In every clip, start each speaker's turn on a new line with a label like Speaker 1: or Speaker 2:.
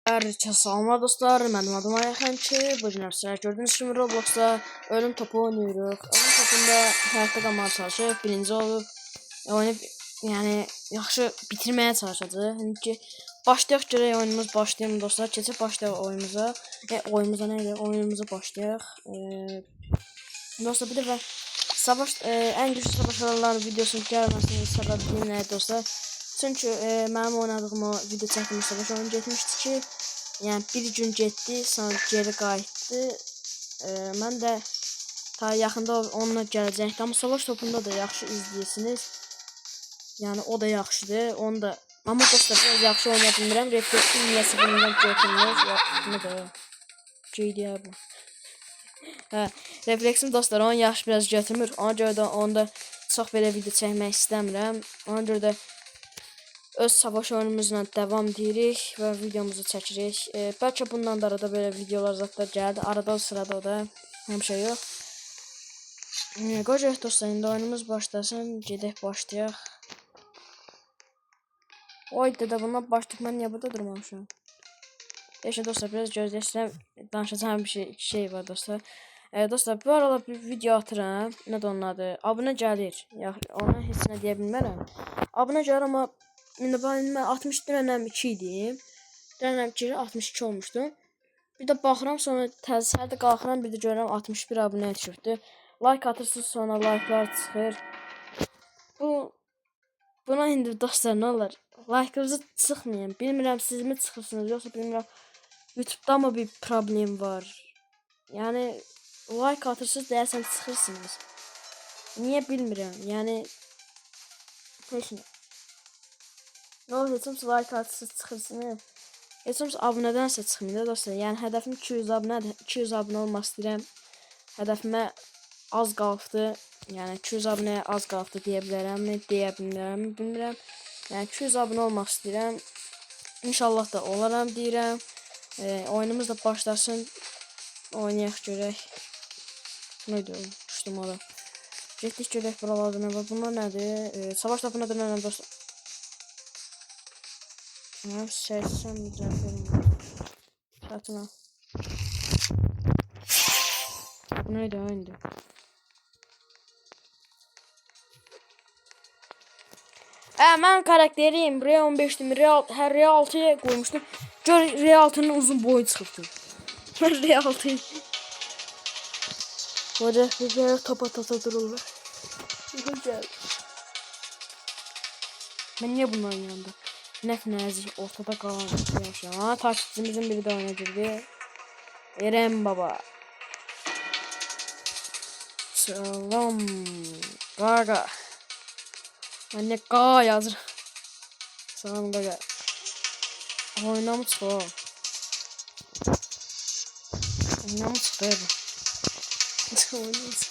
Speaker 1: Herkese selamlar dostlar, benim adım Ayxançı. Bugün sizler gördüğünüz gibi Roblox'ta ölüm topu oynuyoruz. Ölüm topunda hayatta kalmaya çalışıp birinci olup oynayıp yani yaxşı bitirmeye çalışacağız. Çünkü başlayaq görək oyunumuz başlayalım dostlar. Keçib başlayaq oyunumuza. Oyunumuza neydi? Oyunumuza başlayaq. Dostlar bir dəfə savaş en güçlü savaşçılar videosunu gəlməsinin səbəbi nə dostlar? Çünkü mənim oynadığım o video çəkdiyim savaş oyun getmişdi ki, yani bir gün getdi, sonra geri qayıtdı. Mən də ta yaxında onunla gələcəkdim. Amma savaş topunda da yaxşı izləyirsiniz. Yani o da yaxşıdır. Onu da amma dostlar biraz yaxşı oynaya bilmirəm. Refleksin niyəsi bundan götürmür. Nə də GDR bu. Hə, refleksim dostlar onu yaxşı biraz götürmür. Ona görə də onda çox belə video çəkmək istəmirəm. Ona görə də öz savaş oyunumuzla devam edirik və videomuzu çəkirik. Bəlkə bundan da arada böyle videolar zaten gəldi. Arada o sırada o da həmişə yox. Qoyacaq dostlar, indi oyunumuz başlasın. Gedək başlayaq. Oy dədə bundan başlayıb mən niyə burada durmamışam? Yaşa dostlar biraz gözləşdirəm. Danışacağım bir şey var dostlar. Dostlar bu aralar bir video atıram. Nə də onun adı? Abunə gəlir. Ona heç nə deyə bilmərəm. Abunə gəlir amma indi ben 60 dönəm 2 idim. Dönəm 2 62 olmuşdu. Bir də baxıram sonra təzədə qalxıram bir də görürəm 61 abunə düşübdü. Like atırsınız sonra like'lar çıxır. Buna indi dostlar nə olar? Like'ınızı çıxmayın. Bilmirəm siz mi çıxırsınız yoxsa bilmirəm. YouTube'da mı bir problem var? Yani like atırsınız deyəsən çıxırsınız. Niye bilmirəm. Yani heç nə. Ne olur heç like atsız çıxırsınız. Heç abunədənsə çıxmıyor dostlar. Yəni hədəfim 200 abunədir. 200 abunə olmaq istəyirəm. Hədəfimə az qalıbdı. Yəni 200 abunəyə az qalıbdı deyə bilərəmmi, deyə bilmirəm, bilmirəm. Yəni 200 abunə olmaq istəyirəm. İnşallah da olaram deyirəm. Oyunumuz da başlasın. Oynayaq görək. Neydi o? Düşdüm ora. Getdik görək buralarda nə var. Bunlar nədir? Savaş topuna dönərəm dostlar. Ya sersem mücadele satına. Bu neydi oyundu? Ben karakteriyim. Real 15'tim. Her Real 6'ya koymuştum. Gör Real 6'nın uzun boyu çıktı. Ben Real 6'yı. Hoca bir topa dururlar. Güzel. Ben niye bunların yanında? Nazik ortada kalan yaşam. Ha takipçimizin biri de oyuna girdi. Eren baba. Selam. Gaga. Anne Gaga yazır. Selam Gaga. Oyuna mı çıktı o? Oyuna mı çıktı bu? Oyuna çıktı.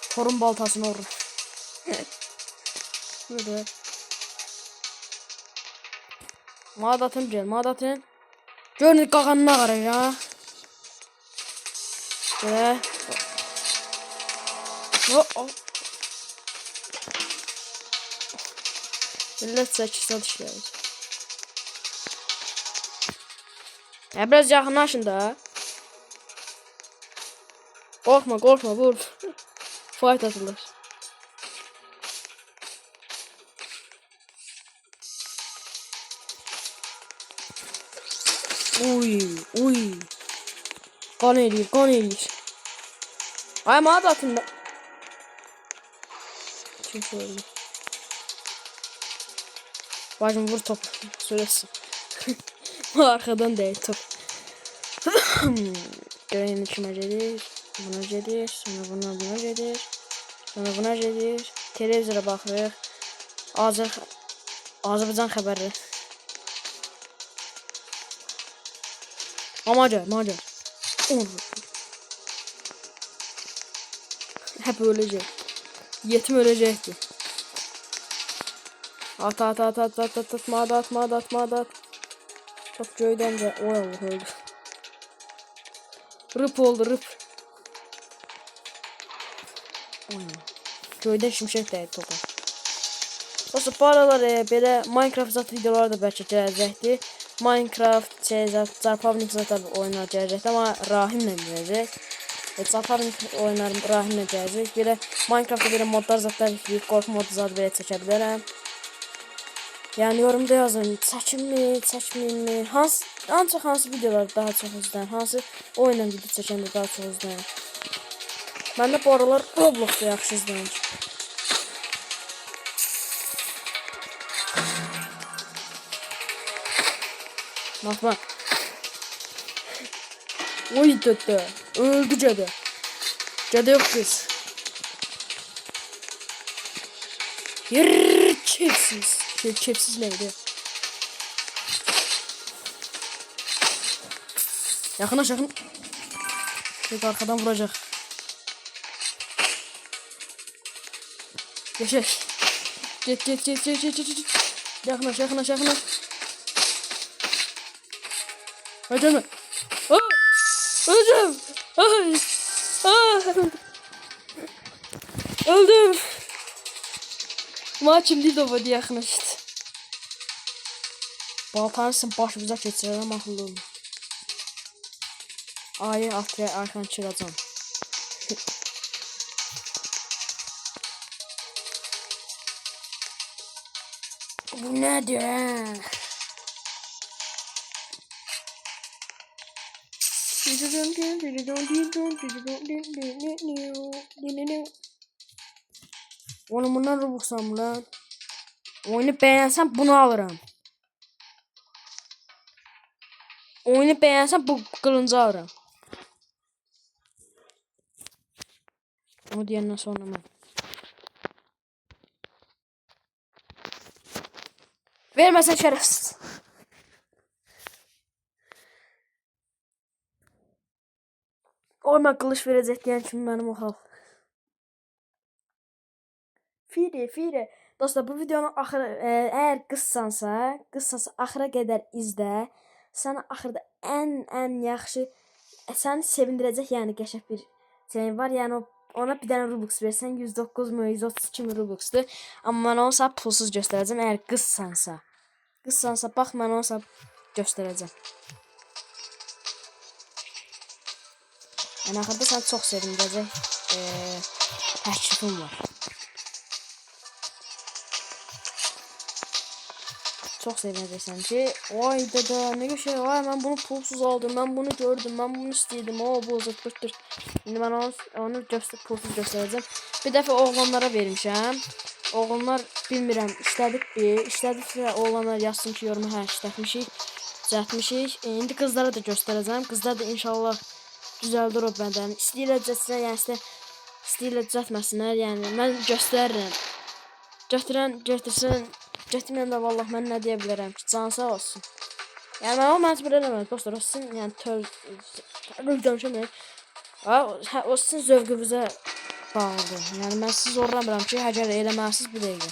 Speaker 1: Torun baltasını vurur. Böyle. Madatın gel, madatın. Görün qağanına qarır ya. Böyle. Oh. Millet çəkirsən işləyiz. Ya biraz yaxınlaşın da. Korkma vur. Fight atılır. Uy. Kan erir. Ay mağda atın da. Kim söyledi? Bacım vur top. Söylesin. Arkadan değil top. Göreyim içime gelir. Buna gelir. Sonra buna gelir. Sonra buna gelir. Televizyona baxırıq. Azərbaycan xəbəri. Macar. Hep ölecek. Yetim ölecekti. At. Madat. Top göydən də. Oy Allah öldü. Rıp oldu. Göydən şimşək dəydi topa. Dostlar, bu aralar belə Minecraft zat videoları da bəlkə gələcəkdir. Minecraft, Zarpavnik zat oyunlar gələcəkdir, amma Rahimlə gələcək. Zarpavnik oyunlar Rahimlə gələcək. Belə Minecraftda belə modlar zatlar yükləyib, qorxu modu zat belə çəkə bilərəm. Yəni yorumda yazın, çəkinmi, çəkməyimmi, ancaq hansı videolar daha çox izləyən, hansı oyunla video çəkəndə daha çox izləyən. Mən də bu aralar Roblox'da yaxşı izləyən. Bakma. Oy dede, öldü cadı. Cadı yok kız. Yürrrr, çepsiz. Çepsiz neydi? Yakın. Tek arkadan vuracak. Geçek. Git. Yakın. Hocam. Hocam. Öldüm. Maçım değil o vadi yakınlaştı. Baltanısın başımıza geçirelim akıllı olun. Ayı atya arkan çıkacağım. Bu nedir ha? Oğlum bundan Robux'am lan. Oyunu beğensem bunu alırım. Oyunu beğensem bu kılıncı alırım. Onu diyenden sonra ben. Vermesen şerefsiz. Oyma kılıç verecek diyen kim benim o hal. Fire. Dostlar bu videonun axırı eğer qızsansa axıra qədər izlə. Sana axırda ən yaxşı səni sevindirəcək, yəni qəşəng bir şey var. Yəni ona bir dənə Robux versən 109 mu 132 mi Robuxdur. Amma mən onu sənə pulsuz göstərəcəm eğer qızsansa. Qızsansa bax mən onu sənə göstərəcəm. Yəni axırda səni çox sevindirəcək təklifim var. Çok sevineceksin ki, vay dede ne şey var, ben bunu pulsuz aldım, ben bunu gördüm, ben bunu istedim, o bu zıpırtır. Şimdi ben onu pulsuz göstereceğim. Bir defa oğlanlara vermişəm. Oğlanlar bilmirəm, işlədiksə oğlanlar yazsın ki yoruma hə işlətmişik, düzəltmişik. İndi kızlara da göstereceğim. Kızlar da inşallah düzəldir o bədən. İstəyirlər düzəltsinlər, yəni istəyirlər düzəltməsinlər, yəni mən göstərirəm. Götürsün. Getməyəm də vallah mən nə deyə bilərəm ki, can sağ olsun. Yəni mən o məcbur eləmədim dostlar, o sizin yəni danışamayım. O sizin zövqünüzə bağlıdır. Yəni mən sizi zorlamıram ki, həgər eləməlisiniz bu dəqiqə.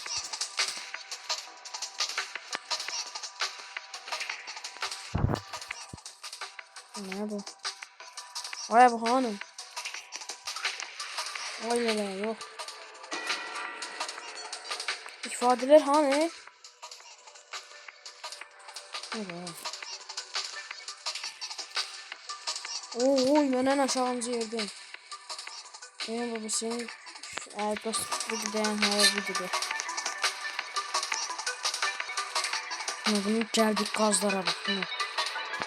Speaker 1: Nə bu? Ay bu hanım. Ay elə yox. İfadeler hani? Oy ben aşağımızı yerdim. Benim babasının bu dayan hava videoda. Bunun geldik gazlara bak.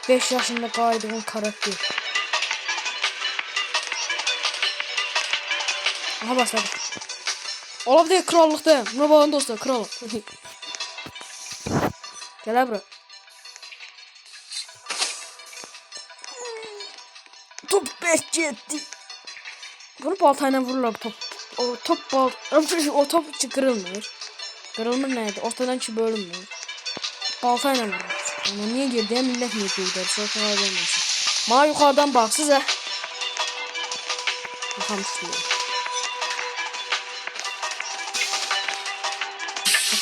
Speaker 1: 5 yaşında kaydığım karakter. Aha başladı. Olab değil krallıkta. Buna bakın dostlar kralım. Gel bura. Top 5 gitti. Bunu baltayla vururlar top. O top içi kırılmıyor. Kırılma neydi? Ortadan ki bölünmüyor. Baltayla vurur. Ama niye girdi ya millet niye girdi? Çok kolay olmasın. Bana yukarıdan bak size. Bakalım tutuyor.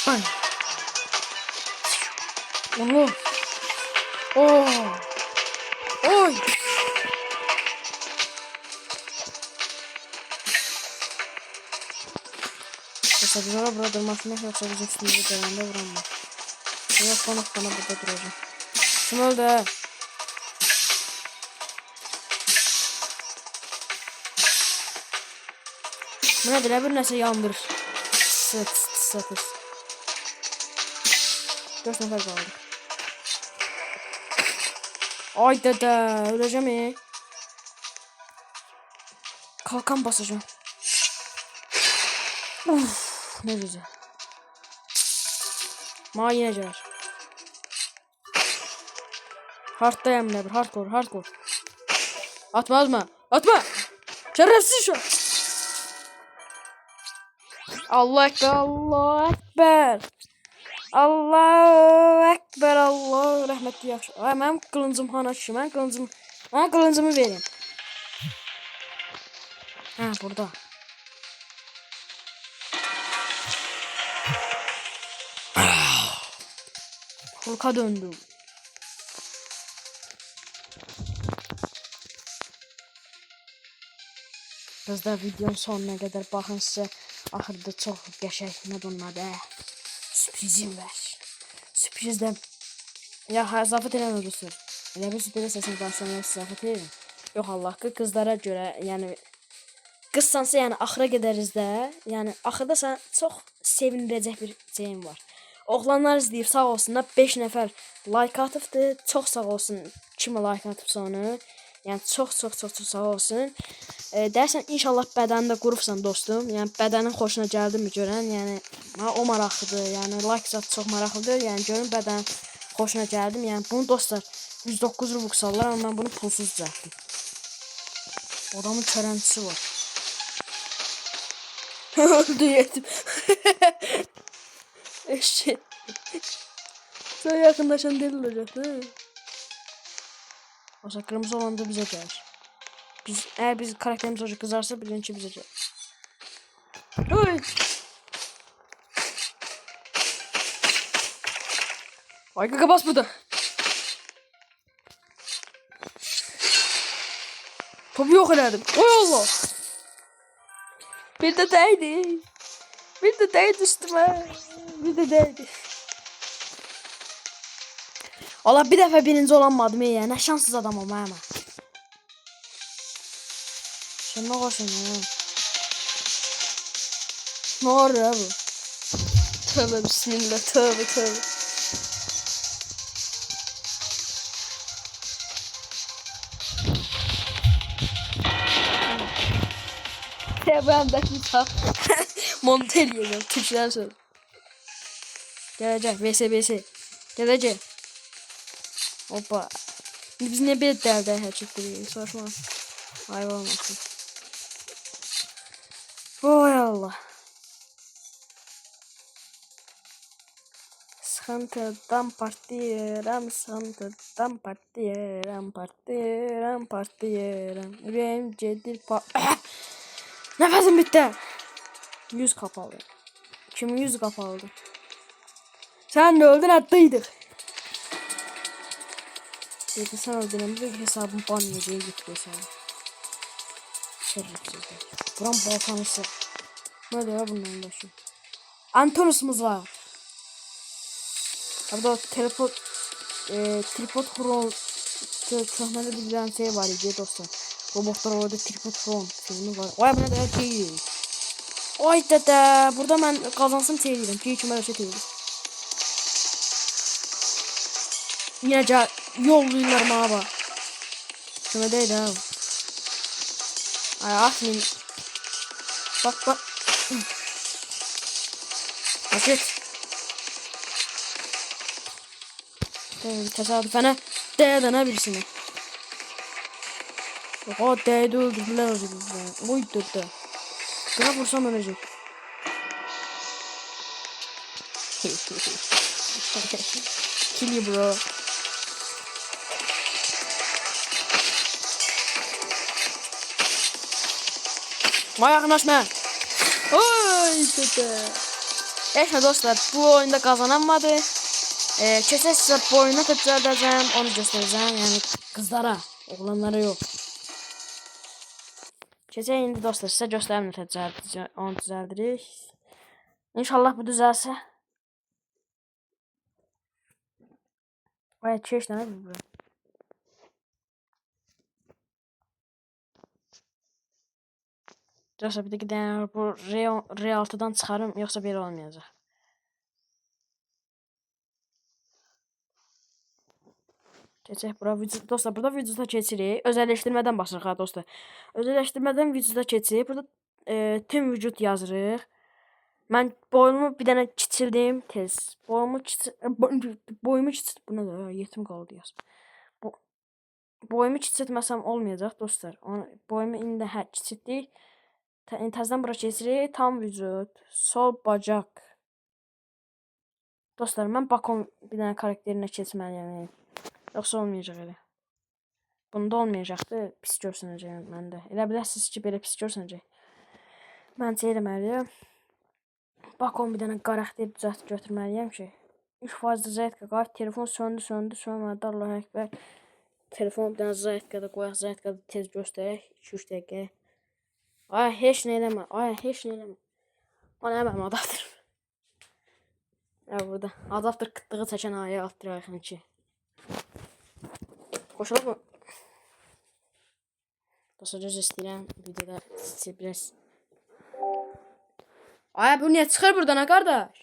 Speaker 1: Bang. Oğlum. Oy. dostlar biz orada durmasın yoksa bizim üstümüzü dönende vuramıyor. Yok bana burada duracağım. Kim öldü? Bu nedir? Bir nəsə yandır. Satır. 4 nəfər qaldı. Ay dədə, öləcəm. Kalkan basacağım. Uf, ne güzel. Mayineceler. Hard'dayım ne bir hardcore. Atma. Şerefsiz şu. Allah ekber. Allah rahmetli yaxşı. Ay mənim qılıncım hanaşı. Mən qılıncımı verin. Ha burada. Hulk'a döndüm. Kızlar videonun sonuna kadar bakın size ahırda çok qəşəng nə bunlar sürprizim var. Sürprizdən ya zafət elən olursun. Elə bir sürpriz səsini başlamaya zafət elən. Yox Allah haqqı kızlara görə yəni qızsansa yəni axıra gedəriz də. Yəni axırda sən çox sevindirəcək bir şeyim var. Oğlanlar izləyib sağ olsunlar 5 nəfər like atıbdı. Çox sağ olsun kimi like atıbsa onu. Yəni çox sağ olsun. Dersən inşallah bədəni də qurubsan dostum. Yəni bədənin xoşuna gəldimi görən? Yəni o maraqlıdır. Yəni like zat çox maraqlıdır. Yəni görün bədənin xoşuna gəldim. Yəni bunu dostlar 109 Robux alırlar amma mən bunu pulsuz düzəltdim. Adamın çərəntisi var. Öldü yetim. Eşek. Sen yakınlaşan deli olacak değil mi? Oysa kırmızı olan da bize gelir. Eğer biz karakterimiz olacak kızarsa bilinci bize gelir. Oy! Ay kaka bas burada. Topu yok ederdim. Oy Allah! Bir de değdi. Üstüme. Bir de değdi. Allah bir dəfə birinci olanmadım ya. Nə şanssız adamım ha. Sen ne qoşun ha? Ne var ya bu? Tövbe bismillah. Tövbe. Ya ben de kitap. Montelia'da Türkler söz. Gelecek VS. Gelecek. Hoppa. Biz ne bir derde her çıktırıyoruz. Saçma. Hayvan olmasın. Oy Allah. Sıkıntıdan partiyeram. Yüreğim cedir Nefesim bitti. 100 kapalı. Kim 100 kapalı? Sen de öldün attıydık. Dedi sen öldün bir hesabım banlayacağım getiriyor sana. Şerefsizler. Buram balkanısı. Ne diyor bunların başı? Antonus'umuz var. Burada tripod hron sahmede bir şey var idi dostlar. Robotlar orada tripod hron filmi var. Oy bu ne kadar değil. Oy dede burada ben kazansam şey dedim. Ki içime reset edildi. Yine yolluyorlar bana. Şuna değil ha. Ay atmayın. Bak. Açık. Tesadüfen değdene birisini. O değdi öldürdüler. Oy dede. Buna vursam ölecek. Kill you bro. Vay yakınlaşma. Oy dede. Neyse dostlar bu oyunda kazanamadı. Keçən sizə boyuna təcrübə edəcəm, onu göstərəcəm. Yəni qızlara, oğlanlara yox. Keçən indi dostlar sizə göstərim təcrübə onu düzəldirik. İnşallah bu düzəlsə. Ay, keş nə bu? Dostlar, bir də bu realtıdan çıxarım, yoxsa belə olmayacaq. Keçək bura. Dostlar, burada vücuda keçirik. Özəlləşdirmədən basırıq ha dostlar. Özəlləşdirmədən vücuda keçirik. Burada tüm vücut yazırıq. Mən boyumu bir dənə kiçildim tez. Boyumu kiçildim. Bu nə də? Yetim qaldı yaz. Boyumu kiçiltməsəm olmayacaq dostlar. Boyumu indi kiçiltdik. Təzədən bura keçirik. Tam vücut. Sol bacaq. Dostlar, mən Bakom bir dənə karakterinə keçməliyəm. Yoxsa olmayacaq elə. Bunda olmayacaqdı. Pis görsənəcək məndə. Elə bilərsiniz ki, belə pis görsənəcək. Məncə eləməliyəm. Bakom bir dənə karakter düzəltib götürməliyəm ki. 3% zayetka qayıt. Telefon sönmədi. Allahu Ekber. Telefon bir dənə zayetkada qoyaq. Zayetkada tez göstərək. 2-3 dəqiqə. Ay, heç nə eləmə. Ona əməm adaptır. Ya burada. Adaptır qıtlığı çəkən aya atdıraq ki. Qoşulub mu? Dostlar, göz istəyirəm. Videoda biraz. Ay, bu niyə çıxır buradan ha qardaş?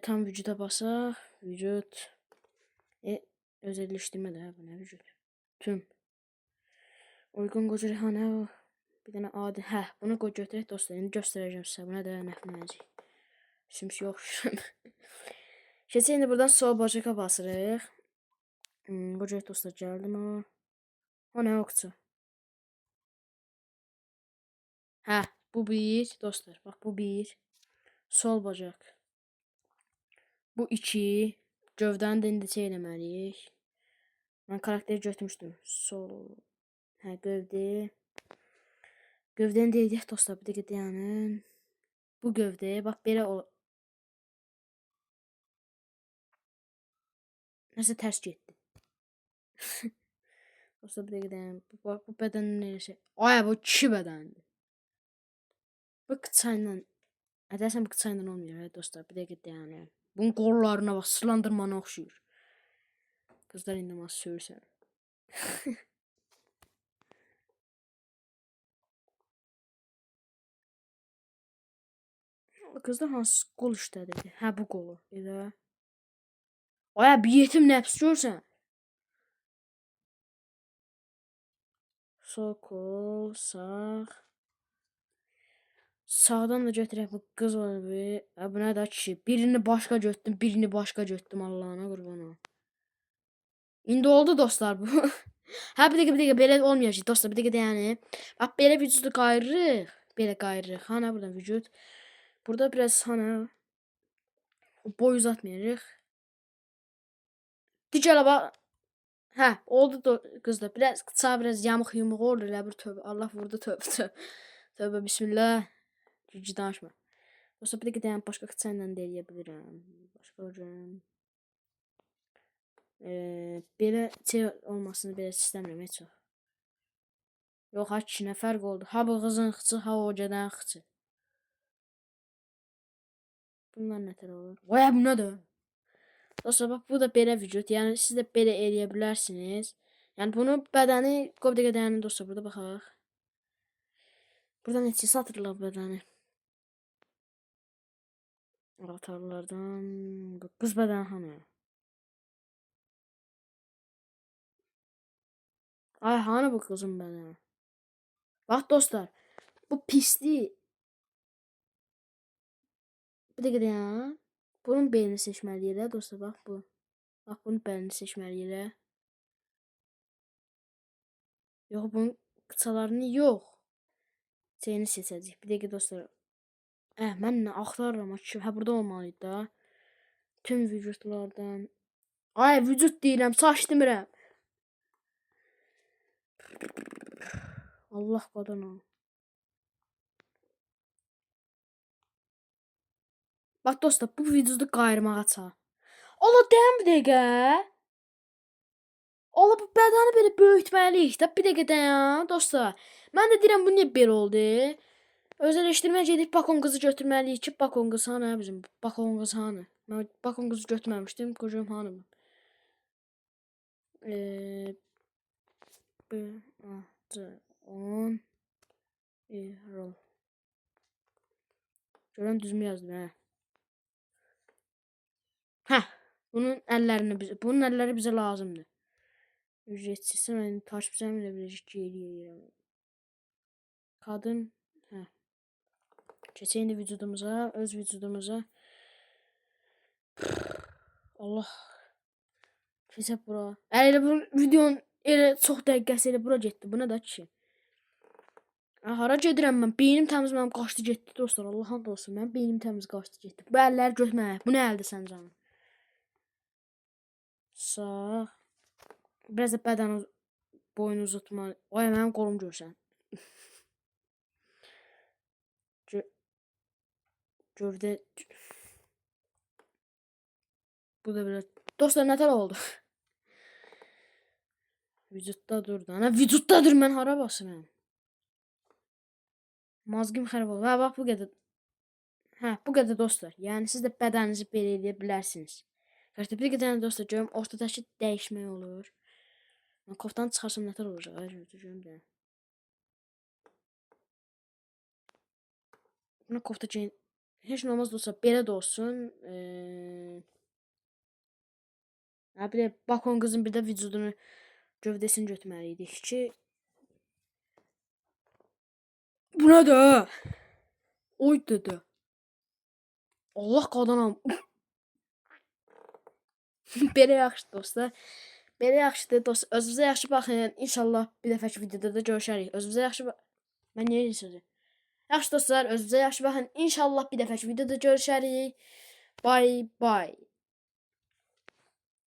Speaker 1: Tam vücuda basaq. Vücut. Özəlləşdirmə də bu nə vücut? Tüm. Uyğun qoca rəhanə o. Bir dənə adi. Bunu qoy götürək dostlar. İndi göstərəcəm sizə. Buna da nəfnəcək. Sümsü yoxdur. Keçək indi buradan sol bacaqa basırıq. Qoca dostlar gəldim o. O nə oxçu? Bu bir dostlar. Bax bu bir. Sol bacaq. Bu 2. Gövdəni də indi eləməliyik. Mən karakteri götürmüşdüm. Sol. Gövdə. Gövdəni deyək dostlar. Bir dəqiqə dayanın. Bu gövdə. Bax belə ol. Nəsə tərs getdi. Dostlar, bir dəqiqə dayanın. Bu bədənin neresi? Ay, bu 2 bədəndir. Bu qıçayla. Ədəsən bu qıçayla olmuyor dostlar. Bir dəqiqə dayanın. Bunun qollarına bax, Slenderman'a oxşuyur. Qızlar indi maz söyürsən. Qızlar hansı qol işlədir? Bu qolu. Elə. Ay, bir yetim nəfs görsən. Sol qol, sağ. Sağdan da götürək bu qız var. Bu nə də kişi. Birini başqa götürdüm, birini başqa götürdüm. Allahına qurban ol. İndi oldu dostlar bu. Bir dəqiqə belə olmayacaq dostlar. Bir dəqiqə dayanın. Bax belə vücudu qayırırıq. Belə qayırırıq. Nə buradan vücut? Burada biraz boy uzatmayırıq. Digələ bax. Oldu qızlar. Biraz qısa, biraz yamıq yumuq olur. Elə bir tövbə. Allah vurdu tövbə. Tövbə bismillah. Ciddi danışma. Dostlar, bir dəqiqə dayanın. Başqa qıçayla da eləyə bilirəm. Başqa hocam. Belə olmasını belə istəmirəm heç o. Yox, 2 fərq oldu. Bu qızın xıçı, o gedən xıçı. Bunlar nətər olur? Vay, bu nədir? Dostlar, bax, bu da belə vücut. Yəni, siz də belə eləyə bilərsiniz. Yəni, bunu bədəni, qoy bir dəqiqə dayanın dostlar, burada baxaq. Burada neçə satırlar bədəni? Avatarlardan qız bədəni hanı? Ay, hanı bu qızın bədəni? Bax dostlar, bu pislik. Bir dəqiqə dayan. Bunun belini seçməliyik dostlar, bax bu. Bax, bunun belini seçməliyik. Yox, bunun qıçalarını yox. Şeyini seçəcəyik. Bir dəqiqə dostlar. Mən nə axtarıram ki? Burada olmalıydı da. Tüm vücutlardan. Ay, vücut deyirəm, saç demirəm. Allah qadına. Bax dostlar, bu vücudu qayırmağa çal. Allah, dayan bir dəqiqə. Allah, bu bədəni belə böyütməliyik də. Bir dəqiqə dayan dostlar. Mən də deyirəm bu niyə belə oldu? Özeleştirmə gedib bakon qızı götürməliyik ki, bakon qız hanı bizim? Bakon qız hanı? Mən bakon qızı götürməmişdim. Qocam hanı mı? B, A, C, 10 Erol. Görən düzmü yazdım, hə. Hə. Bunun əlləri bizə lazımdır. Ücretsiz mən takipçilərim ilə birləşik eləyirəm. Kadın, hə. Keçək indi vücudumuza, öz vücudumuza. Allah. Keçək bura. Elə bu videonun elə çox dəqiqəsi elə bura getdi. Bu nə də ki? Hara gedirəm mən? Beynim təmiz mənim qaçdı getdi dostlar. Allah hamd olsun. Mənim beynim təmiz qaçdı getdi. Bu əlləri götürmə. Bu nə əldir sən canım? Sağ. Biraz da bədən boyunu uzatma. Ay mənim qolum görsən. Gövdə. Bu da biraz. Dostlar nə tər oldu? Vücudda dur da. Ana vücudda dur mən hara basıram? Mazgım xarab oldu. Ha bax bu qədər. Hə, bu qədər dostlar. Yəni siz də bədəninizi belə edə bilərsiniz. Qarşı bir qədər dostlar görüm ortadakı dəyişmək olur. Mən koftanı çıxarsam nətər olacaq? Ay görüm də. Buna kofta giyin. Heç nə olmaz dostlar. Belə də olsun. Bir də bakon qızın bir də vücudunu gövdəsini götürməliydik ki. Bu nə də? Oy dedi. Allah qadanam. Belə yaxşı dostlar. Belə yaxşıdır dostlar. Özünüzə yaxşı baxın. İnşallah bir dəfəki videoda da görüşərik. Özünüzə yaxşı Mən niyə sözü? Yaxşı dostlar, özünüzə yaxşı baxın. İnşallah bir dəfəki videoda görüşərik. Bye bye.